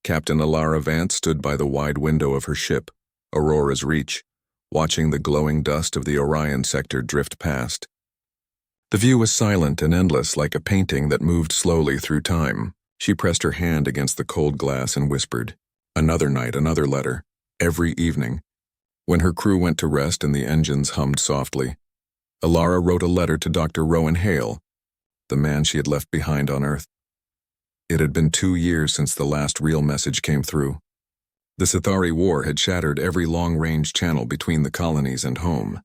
Captain Alara Vance stood by the wide window of her ship, Aurora's Reach, watching the glowing dust of the Orion sector drift past. The view was silent and endless, like a painting that moved slowly through time. She pressed her hand against the cold glass and whispered, "Another night, another letter." Every evening, when her crew went to rest and the engines hummed softly, Alara wrote a letter to Dr. Rowan Hale, the man she had left behind on Earth. It had been 2 years since the last real message came through. The Sithari War had shattered every long-range channel between the colonies and home.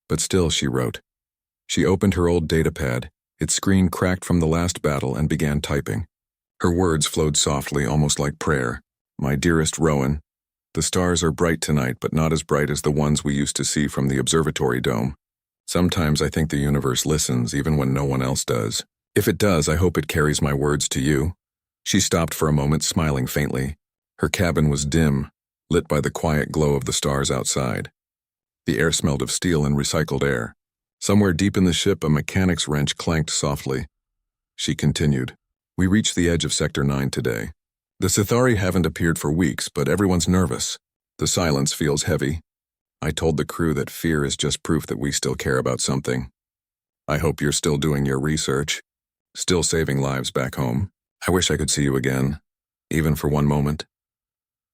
But still, she wrote. She opened her old datapad, its screen cracked from the last battle, and began typing. Her words flowed softly, almost like prayer. "My dearest Rowan, the stars are bright tonight, but not as bright as the ones we used to see from the observatory dome. Sometimes I think the universe listens, even when no one else does. If it does, I hope it carries my words to you." She stopped for a moment, smiling faintly. Her cabin was dim, lit by the quiet glow of the stars outside. The air smelled of steel and recycled air. Somewhere deep in the ship, a mechanic's wrench clanked softly. She continued, "We reached the edge of Sector 9 today. The Sithari haven't appeared for weeks, but everyone's nervous. The silence feels heavy. I told the crew that fear is just proof that we still care about something. I hope you're still doing your research, still saving lives back home. I wish I could see you again, even for one moment."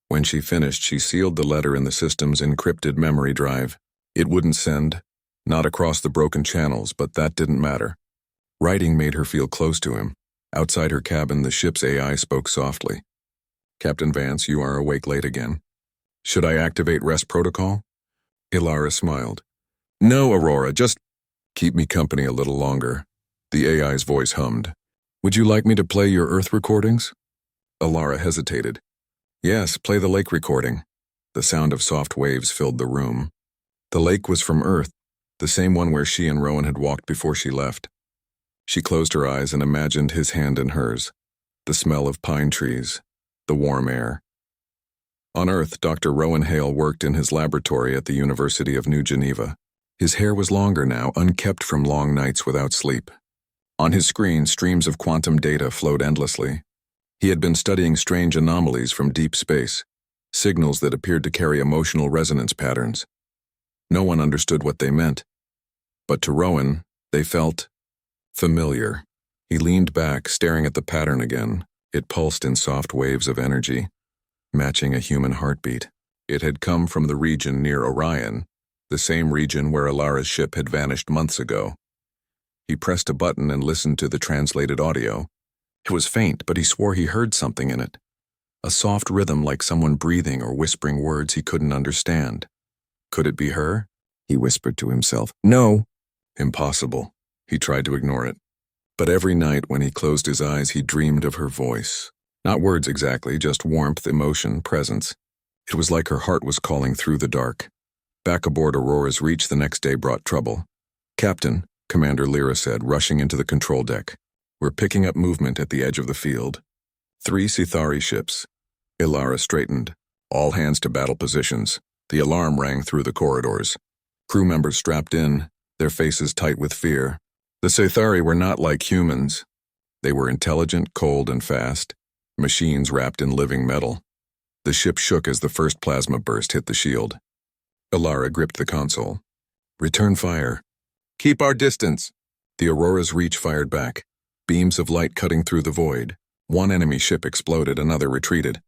When she finished, she sealed the letter in the system's encrypted memory drive. It wouldn't send, not across the broken channels, but that didn't matter. Writing made her feel close to him. Outside her cabin, the ship's AI spoke softly. "Captain Vance, you are awake late again. Should I activate rest protocol?" Alara smiled. "No, Aurora, just keep me company a little longer." The AI's voice hummed. "Would you like me to play your Earth recordings?" Alara hesitated. "Yes, play the lake recording." The sound of soft waves filled the room. The lake was from Earth, the same one where she and Rowan had walked before she left. She closed her eyes and imagined his hand in hers, the smell of pine trees, the warm air. On Earth, Dr. Rowan Hale worked in his laboratory at the University of New Geneva. His hair was longer now, unkept from long nights without sleep. On his screen, streams of quantum data flowed endlessly. He had been studying strange anomalies from deep space, signals that appeared to carry emotional resonance patterns. No one understood what they meant, but to Rowan, they felt familiar. He leaned back, staring at the pattern again. It pulsed in soft waves of energy, matching a human heartbeat. It had come from the region near Orion, the same region where Alara's ship had vanished months ago. He pressed a button and listened to the translated audio. It was faint, but he swore he heard something in it. A soft rhythm like someone breathing or whispering words he couldn't understand. Could it be her? He whispered to himself. No. Impossible. He tried to ignore it. But every night when he closed his eyes, he dreamed of her voice. Not words exactly, just warmth, emotion, presence. It was like her heart was calling through the dark. Back aboard Aurora's Reach the next day brought trouble. "Captain," Commander Lyra said, rushing into the control deck. "We're picking up movement at the edge of the field. 3 Sithari ships." Alara straightened. "All hands to battle positions." The alarm rang through the corridors. Crew members strapped in, their faces tight with fear. The Sithari were not like humans. They were intelligent, cold, and fast, machines wrapped in living metal. The ship shook as the first plasma burst hit the shield. Alara gripped the console. "Return fire. Keep our distance." The Aurora's Reach fired back, beams of light cutting through the void. One enemy ship exploded, another retreated.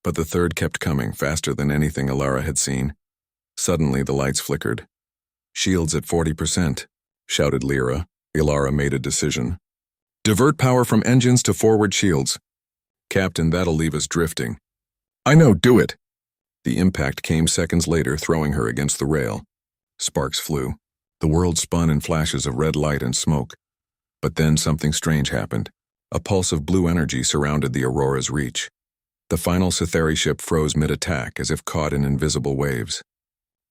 But the third kept coming, faster than anything Alara had seen. Suddenly, the lights flickered. "Shields at 40%, shouted Lyra. Alara made a decision. "Divert power from engines to forward shields." "Captain, that'll leave us drifting." "I know, do it." The impact came seconds later, throwing her against the rail. Sparks flew. The world spun in flashes of red light and smoke. But then something strange happened. A pulse of blue energy surrounded the Aurora's Reach. The final Sithari ship froze mid-attack, as if caught in invisible waves.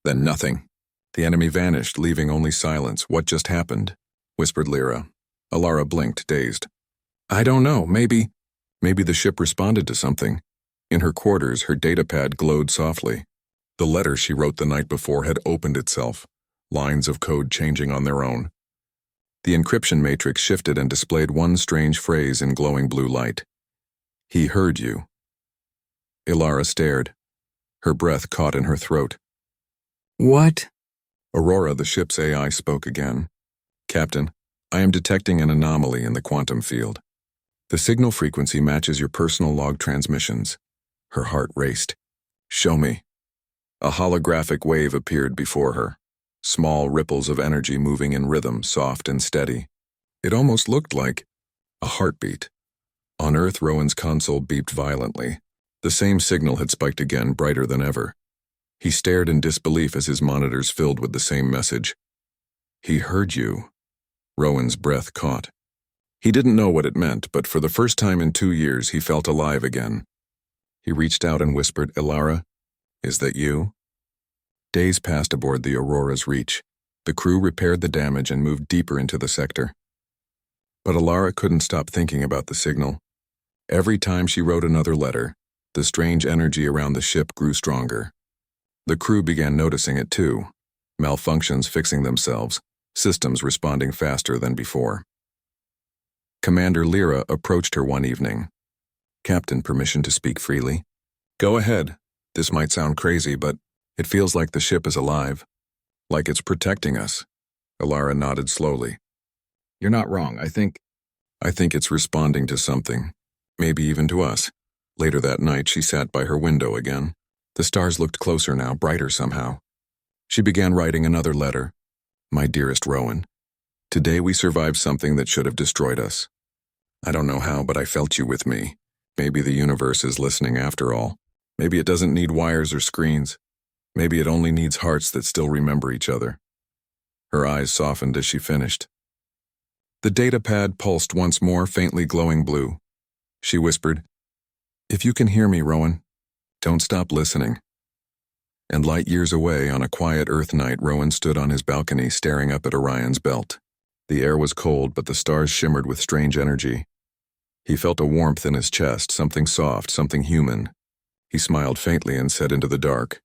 Then nothing. The enemy vanished, leaving only silence. "What just happened?" whispered Lyra. Alara blinked, dazed. "I don't know, maybe the ship responded to something." In her quarters, her datapad glowed softly. The letter she wrote the night before had opened itself, lines of code changing on their own. The encryption matrix shifted and displayed one strange phrase in glowing blue light. "He heard you." Ilara stared. Her breath caught in her throat. What? Aurora, the ship's AI, spoke again. Captain, I am detecting an anomaly in the quantum field. The signal frequency matches your personal log transmissions. Her heart raced. Show me. A holographic wave appeared before her. Small ripples of energy moving in rhythm, soft and steady. It almost looked like a heartbeat. On Earth, Rowan's console beeped violently. The same signal had spiked again, brighter than ever. He stared in disbelief as his monitors filled with the same message. He heard you. Rowan's breath caught. He didn't know what it meant, but for the first time in 2 years, he felt alive again. He reached out and whispered, Ilara, is that you? Days passed aboard the Aurora's Reach. The crew repaired the damage and moved deeper into the sector. But Ilara couldn't stop thinking about the signal. Every time she wrote another letter, the strange energy around the ship grew stronger. The crew began noticing it too. Malfunctions fixing themselves, systems responding faster than before. Commander Lyra approached her one evening. Captain, permission to speak freely? Go ahead. This might sound crazy, but it feels like the ship is alive. Like it's protecting us. Ilara nodded slowly. You're not wrong. I think it's responding to something. Maybe even to us. Later that night, she sat by her window again. The stars looked closer now, brighter somehow. She began writing another letter. My dearest Rowan, today we survived something that should have destroyed us. I don't know how, but I felt you with me. Maybe the universe is listening after all. Maybe it doesn't need wires or screens. Maybe it only needs hearts that still remember each other. Her eyes softened as she finished. The data pad pulsed once more, faintly glowing blue. She whispered, If you can hear me, Rowan, don't stop listening. And light years away, on a quiet Earth night, Rowan stood on his balcony staring up at Orion's belt. The air was cold, but the stars shimmered with strange energy. He felt a warmth in his chest, something soft, something human. He smiled faintly and said into the dark,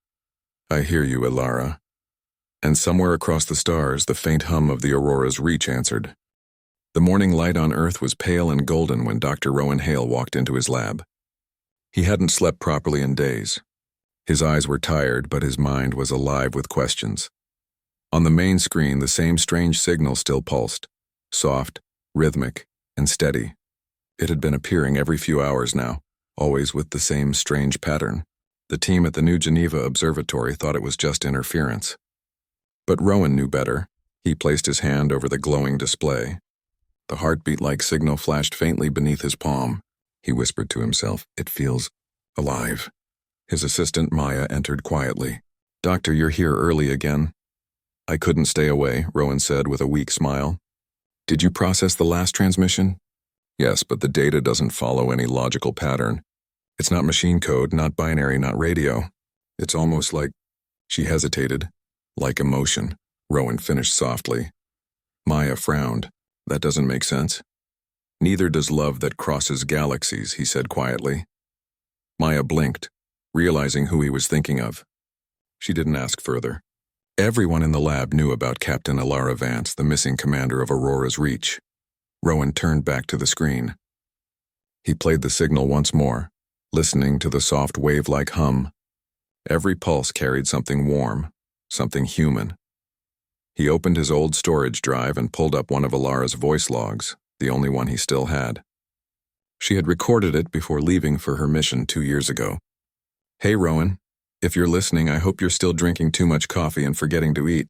I hear you, Ilara. And somewhere across the stars, the faint hum of the Aurora's Reach answered. The morning light on Earth was pale and golden when Dr. Rowan Hale walked into his lab. He hadn't slept properly in days. His eyes were tired, but his mind was alive with questions. On the main screen, the same strange signal still pulsed, soft, rhythmic, and steady. It had been appearing every few hours now, always with the same strange pattern. The team at the New Geneva Observatory thought it was just interference. But Rowan knew better. He placed his hand over the glowing display. The heartbeat-like signal flashed faintly beneath his palm. He whispered to himself, It feels alive. His assistant, Maya, entered quietly. Doctor, you're here early again. I couldn't stay away, Rowan said with a weak smile. Did you process the last transmission? Yes, but the data doesn't follow any logical pattern. It's not machine code, not binary, not radio. It's almost like... She hesitated. Like emotion, Rowan finished softly. Maya frowned. That doesn't make sense. Neither does love that crosses galaxies, he said quietly. Maya blinked, realizing who he was thinking of. She didn't ask further. Everyone in the lab knew about Captain Ilara Vance, the missing commander of Aurora's Reach. Rowan turned back to the screen. He played the signal once more, listening to the soft wave-like hum. Every pulse carried something warm, something human. He opened his old storage drive and pulled up one of Ilara's voice logs, the only one he still had. She had recorded it before leaving for her mission 2 years ago. Hey, Rowan. If you're listening, I hope you're still drinking too much coffee and forgetting to eat.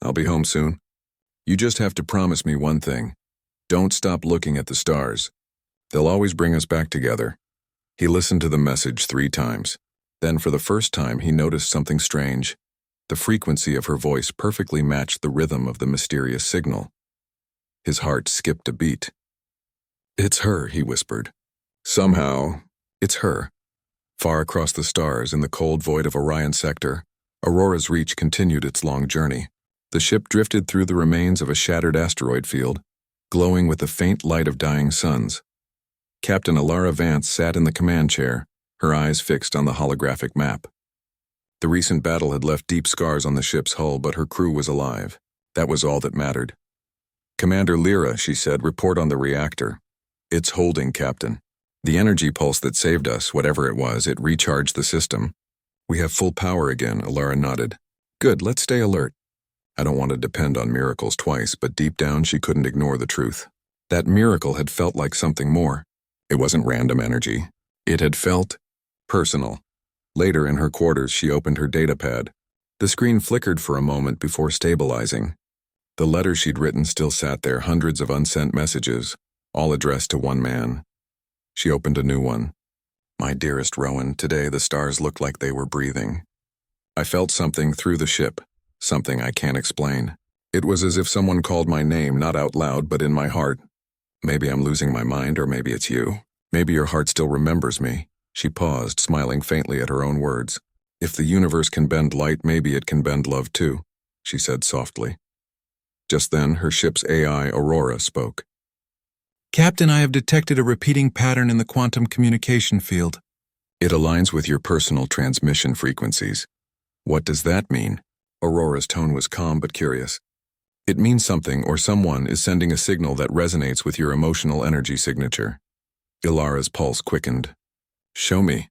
I'll be home soon. You just have to promise me one thing. Don't stop looking at the stars. They'll always bring us back together. He listened to the message 3 times. Then, for the first time, he noticed something strange. The frequency of her voice perfectly matched the rhythm of the mysterious signal. His heart skipped a beat. It's her, he whispered. Somehow, it's her. Far across the stars, in the cold void of Orion Sector, Aurora's Reach continued its long journey. The ship drifted through the remains of a shattered asteroid field, glowing with the faint light of dying suns. Captain Ilara Vance sat in the command chair, her eyes fixed on the holographic map. The recent battle had left deep scars on the ship's hull, but her crew was alive. That was all that mattered. Commander Lyra, she said, report on the reactor. It's holding, Captain. The energy pulse that saved us, whatever it was, it recharged the system. We have full power again, Alara nodded. Good, let's stay alert. I don't want to depend on miracles twice, but deep down she couldn't ignore the truth. That miracle had felt like something more. It wasn't random energy. It had felt personal. Later in her quarters, she opened her datapad. The screen flickered for a moment before stabilizing. The letters she'd written still sat there, hundreds of unsent messages, all addressed to one man. She opened a new one. My dearest Rowan, today the stars looked like they were breathing. I felt something through the ship, something I can't explain. It was as if someone called my name, not out loud, but in my heart. Maybe I'm losing my mind, or maybe it's you. Maybe your heart still remembers me. She paused, smiling faintly at her own words. If the universe can bend light, maybe it can bend love too, she said softly. Just then, her ship's AI, Aurora, spoke. Captain, I have detected a repeating pattern in the quantum communication field. It aligns with your personal transmission frequencies. What does that mean? Aurora's tone was calm but curious. It means something or someone is sending a signal that resonates with your emotional energy signature. Ilara's pulse quickened. Show me.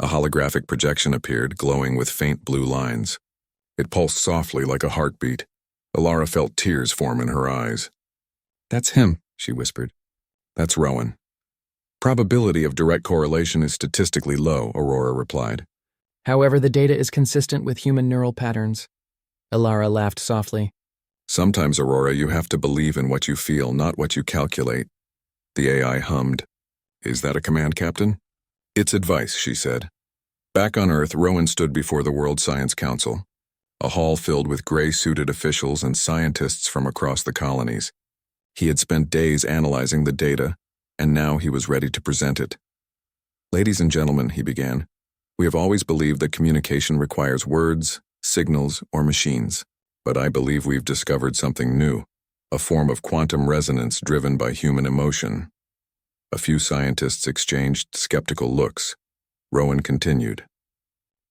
A holographic projection appeared, glowing with faint blue lines. It pulsed softly like a heartbeat. Ilara felt tears form in her eyes. That's him, she whispered. That's Rowan. Probability of direct correlation is statistically low, Aurora replied. However, the data is consistent with human neural patterns. Ilara laughed softly. Sometimes, Aurora, you have to believe in what you feel, not what you calculate. The AI hummed. Is that a command, Captain? It's advice, she said. Back on Earth, Rowan stood before the World Science Council, a hall filled with gray-suited officials and scientists from across the colonies. He had spent days analyzing the data, and now he was ready to present it. Ladies and gentlemen, he began, we have always believed that communication requires words, signals, or machines. But I believe we've discovered something new, a form of quantum resonance driven by human emotion. A few scientists exchanged skeptical looks. Rowan continued.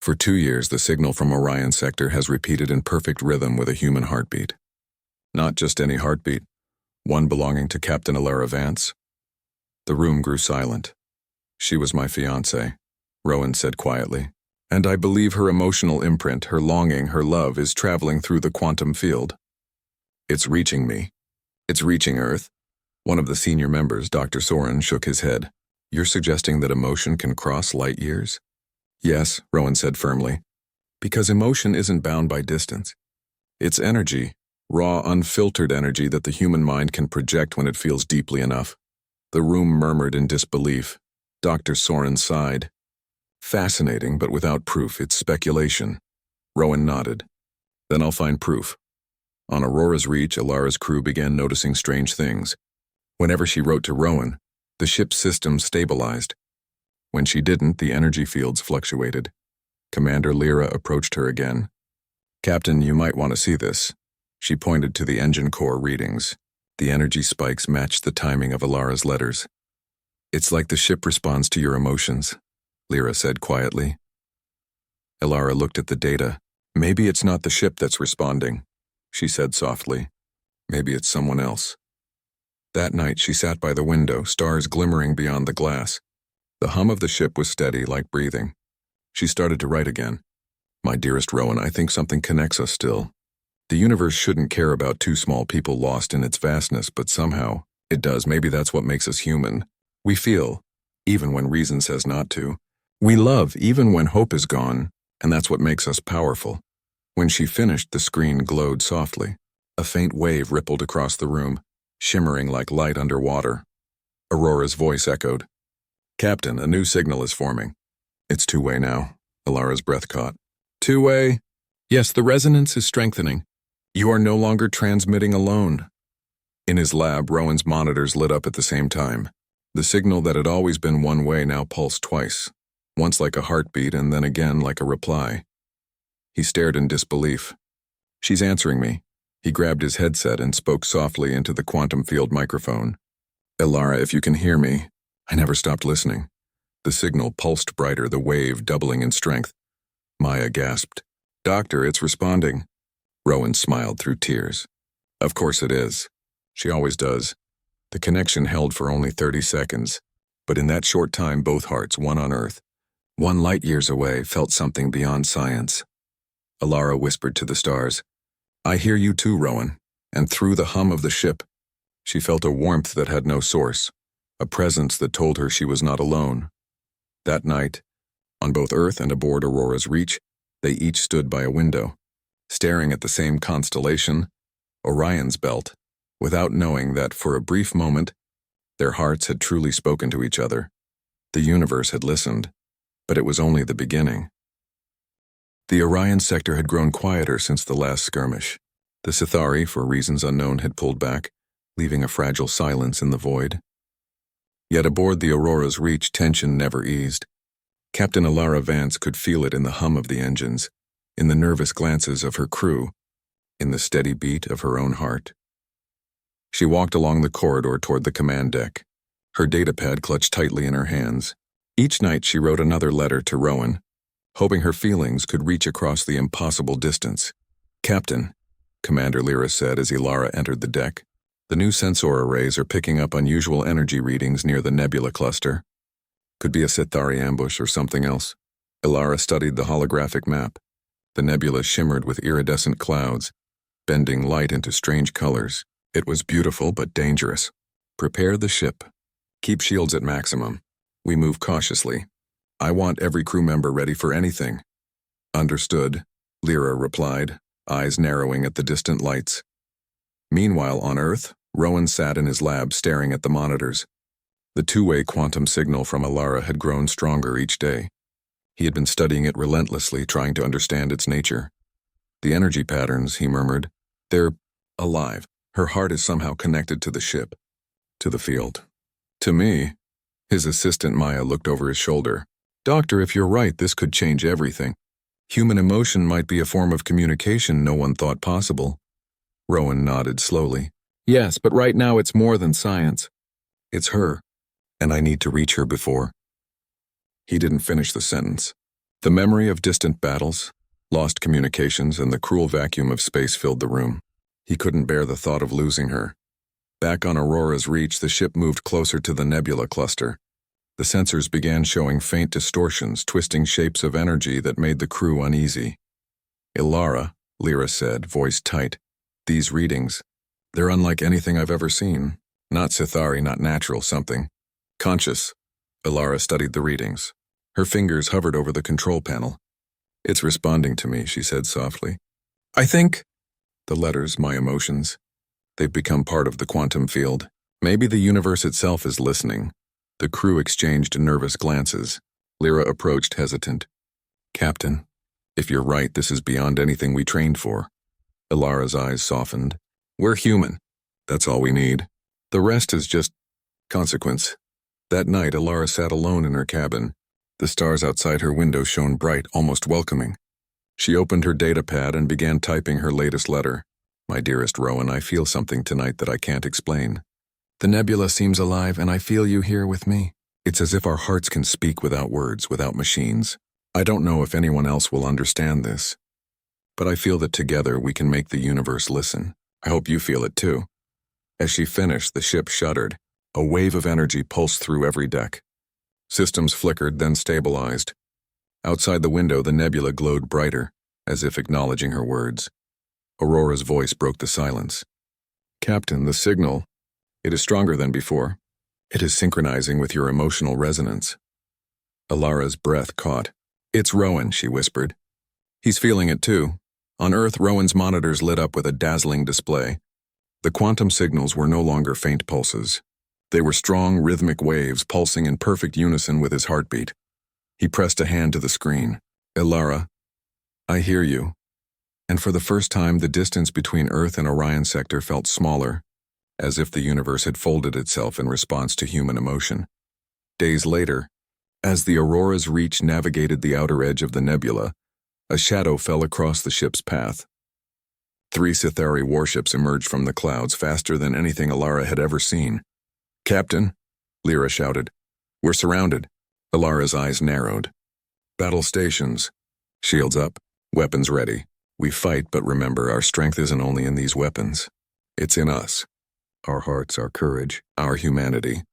For 2 years, the signal from Orion sector has repeated in perfect rhythm with a human heartbeat. Not just any heartbeat, one belonging to Captain Ilara Vance. The room grew silent. She was my fiancée, Rowan said quietly. And I believe her emotional imprint, her longing, her love is traveling through the quantum field. It's reaching me. It's reaching Earth. One of the senior members, Dr. Soren, shook his head. You're suggesting that emotion can cross light years? Yes, Rowan said firmly. Because emotion isn't bound by distance. It's energy, raw, unfiltered energy that the human mind can project when it feels deeply enough. The room murmured in disbelief. Dr. Soren sighed. Fascinating, but without proof. It's speculation. Rowan nodded. Then I'll find proof. On Aurora's reach, Ilara's crew began noticing strange things. Whenever she wrote to Rowan, the ship's systems stabilized. When she didn't, the energy fields fluctuated. Commander Lyra approached her again. Captain, you might want to see this. She pointed to the engine core readings. The energy spikes matched the timing of Ilara's letters. It's like the ship responds to your emotions, Lyra said quietly. Ilara looked at the data. Maybe it's not the ship that's responding, she said softly. Maybe it's someone else. That night she sat by the window, stars glimmering beyond the glass. The hum of the ship was steady, like breathing. She started to write again. My dearest Rowan, I think something connects us still. The universe shouldn't care about two small people lost in its vastness, but somehow it does. Maybe that's what makes us human. We feel, even when reason says not to. We love, even when hope is gone, and that's what makes us powerful. When she finished, the screen glowed softly. A faint wave rippled across the room, shimmering like light underwater. Aurora's voice echoed. Captain, a new signal is forming. It's two-way now. Ilara's breath caught. Two-way? Yes, the resonance is strengthening. You are no longer transmitting alone. In his lab, Rowan's monitors lit up at the same time. The signal that had always been one way now pulsed twice, once like a heartbeat and then again like a reply. He stared in disbelief. She's answering me. He grabbed his headset and spoke softly into the quantum field microphone. Ilara, if you can hear me. I never stopped listening. The signal pulsed brighter, the wave doubling in strength. Maya gasped. Doctor, it's responding. Rowan smiled through tears. Of course it is. She always does. The connection held for only 30 seconds. But in that short time, both hearts, one on Earth, 1 light-years away, felt something beyond science. Alara whispered to the stars, "I hear you too, Rowan." And through the hum of the ship, she felt a warmth that had no source, a presence that told her she was not alone. That night, on both Earth and aboard Aurora's Reach, they each stood by a window, staring at the same constellation, Orion's Belt, without knowing that for a brief moment, their hearts had truly spoken to each other. The universe had listened, but it was only the beginning. The Orion sector had grown quieter since the last skirmish. The Sithari, for reasons unknown, had pulled back, leaving a fragile silence in the void. Yet aboard the Aurora's Reach, tension never eased. Captain Alara Vance could feel it in the hum of the engines, in the nervous glances of her crew, in the steady beat of her own heart. She walked along the corridor toward the command deck, her datapad clutched tightly in her hands. Each night she wrote another letter to Rowan, hoping her feelings could reach across the impossible distance. "Captain," Commander Lyra said as Alara entered the deck, "the new sensor arrays are picking up unusual energy readings near the nebula cluster. Could be a Sithari ambush or something else." Alara studied the holographic map. The nebula shimmered with iridescent clouds, bending light into strange colors. It was beautiful but dangerous. "Prepare the ship. Keep shields at maximum. We move cautiously. I want every crew member ready for anything." "Understood," Lyra replied, eyes narrowing at the distant lights. Meanwhile, on Earth, Rowan sat in his lab staring at the monitors. The two-way quantum signal from Alara had grown stronger each day. He had been studying it relentlessly, trying to understand its nature. "The energy patterns," he murmured, "they're alive. Her heart is somehow connected to the ship, to the field. To me." His assistant Maya looked over his shoulder. "Doctor, if you're right, this could change everything. Human emotion might be a form of communication no one thought possible." Rowan nodded slowly. "Yes, but right now it's more than science. It's her, and I need to reach her before." He didn't finish the sentence. The memory of distant battles, lost communications, and the cruel vacuum of space filled the room. He couldn't bear the thought of losing her. Back on Aurora's Reach, the ship moved closer to the nebula cluster. The sensors began showing faint distortions, twisting shapes of energy that made the crew uneasy. "Alara," Lyra said, voice tight, "these readings, they're unlike anything I've ever seen. Not Sithari, not natural, something conscious." Alara studied the readings. Her fingers hovered over the control panel. "It's responding to me," she said softly. "I think—" "The letters, my emotions. They've become part of the quantum field. Maybe the universe itself is listening." The crew exchanged nervous glances. Lyra approached, hesitant. "Captain, if you're right, this is beyond anything we trained for." Alara's eyes softened. "We're human. That's all we need. The rest is just consequence." That night, Alara sat alone in her cabin. The stars outside her window shone bright, almost welcoming. She opened her datapad and began typing her latest letter. "My dearest Rowan, I feel something tonight that I can't explain. The nebula seems alive, and I feel you here with me. It's as if our hearts can speak without words, without machines. I don't know if anyone else will understand this, but I feel that together we can make the universe listen. I hope you feel it too." As she finished, the ship shuddered. A wave of energy pulsed through every deck. Systems flickered, then stabilized. Outside the window, the nebula glowed brighter, as if acknowledging her words. Aurora's voice broke the silence. "Captain, the signal, it is stronger than before. It is synchronizing with your emotional resonance." Alara's breath caught. "It's Rowan," she whispered. "He's feeling it too." On Earth, Rowan's monitors lit up with a dazzling display. The quantum signals were no longer faint pulses. They were strong, rhythmic waves pulsing in perfect unison with his heartbeat. He pressed a hand to the screen. "Alara, I hear you." And for the first time, the distance between Earth and Orion sector felt smaller, as if the universe had folded itself in response to human emotion. Days later, as the Aurora's Reach navigated the outer edge of the nebula, a shadow fell across the ship's path. 3 Sithari warships emerged from the clouds faster than anything Alara had ever seen. "Captain," Lyra shouted. "We're surrounded." Alara's eyes narrowed. "Battle stations. Shields up. Weapons ready. We fight, but remember, our strength isn't only in these weapons. It's in us. Our hearts, our courage, our humanity."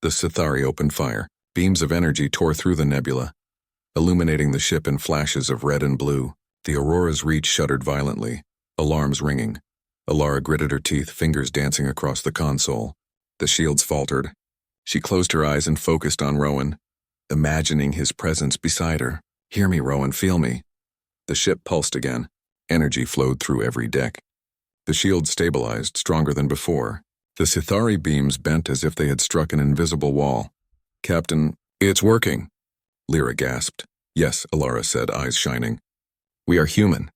The Sithari opened fire. Beams of energy tore through the nebula, illuminating the ship in flashes of red and blue. The Aurora's Reach shuddered violently, alarms ringing. Alara gritted her teeth, fingers dancing across the console. The shields faltered. She closed her eyes and focused on Rowan, imagining his presence beside her. "Hear me, Rowan, feel me." The ship pulsed again. Energy flowed through every deck. The shield stabilized, stronger than before. The Sithari beams bent as if they had struck an invisible wall. "Captain, it's working," Lyra gasped. "Yes," Alara said, eyes shining. "We are human,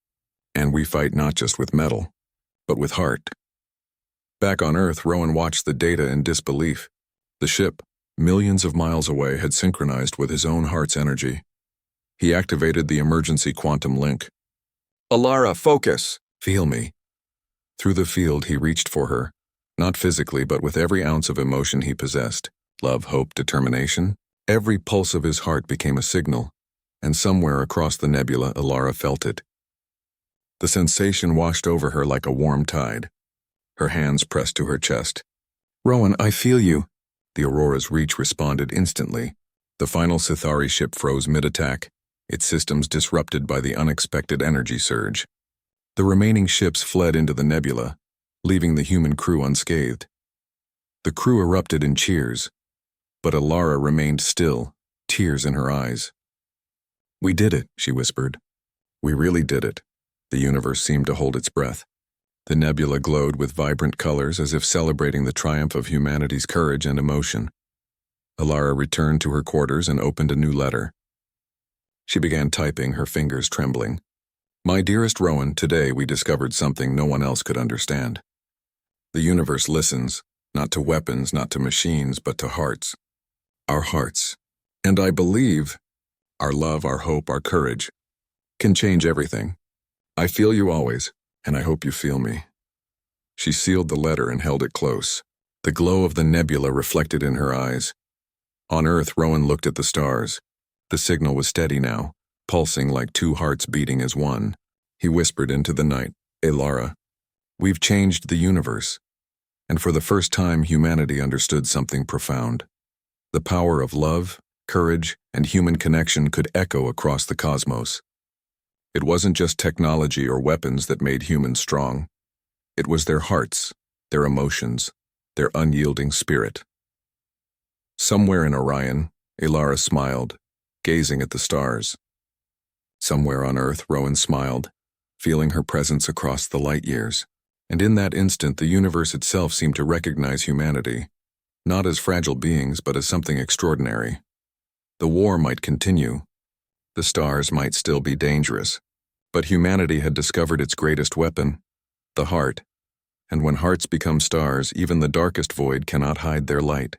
and we fight not just with metal, but with heart." Back on Earth, Rowan watched the data in disbelief. The ship, millions of miles away, had synchronized with his own heart's energy. He activated the emergency quantum link. "Alara, focus! Feel me." Through the field, he reached for her, not physically, but with every ounce of emotion he possessed. Love, hope, determination. Every pulse of his heart became a signal, and somewhere across the nebula, Alara felt it. The sensation washed over her like a warm tide. Her hands pressed to her chest. "Rowan, I feel you." The Aurora's Reach responded instantly. The final Sithari ship froze mid-attack, its systems disrupted by the unexpected energy surge. The remaining ships fled into the nebula, leaving the human crew unscathed. The crew erupted in cheers, but Alara remained still, tears in her eyes. "We did it," she whispered. "We really did it." The universe seemed to hold its breath. The nebula glowed with vibrant colors as if celebrating the triumph of humanity's courage and emotion. Alara returned to her quarters and opened a new letter. She began typing, her fingers trembling. "My dearest Rowan, today we discovered something no one else could understand. The universe listens, not to weapons, not to machines, but to hearts. Our hearts. And I believe our love, our hope, our courage can change everything. I feel you always, and I hope you feel me." She sealed the letter and held it close. The glow of the nebula reflected in her eyes. On Earth, Rowan looked at the stars. The signal was steady now, pulsing like two hearts beating as one. He whispered into the night, "Alara, we've changed the universe." And for the first time, humanity understood something profound. The power of love, courage, and human connection could echo across the cosmos. It wasn't just technology or weapons that made humans strong. It was their hearts, their emotions, their unyielding spirit. Somewhere in Orion, Alara smiled, gazing at the stars. Somewhere on Earth, Rowan smiled, feeling her presence across the light years. And in that instant, the universe itself seemed to recognize humanity, not as fragile beings, but as something extraordinary. The war might continue. The stars might still be dangerous. But humanity had discovered its greatest weapon, the heart. And when hearts become stars, even the darkest void cannot hide their light.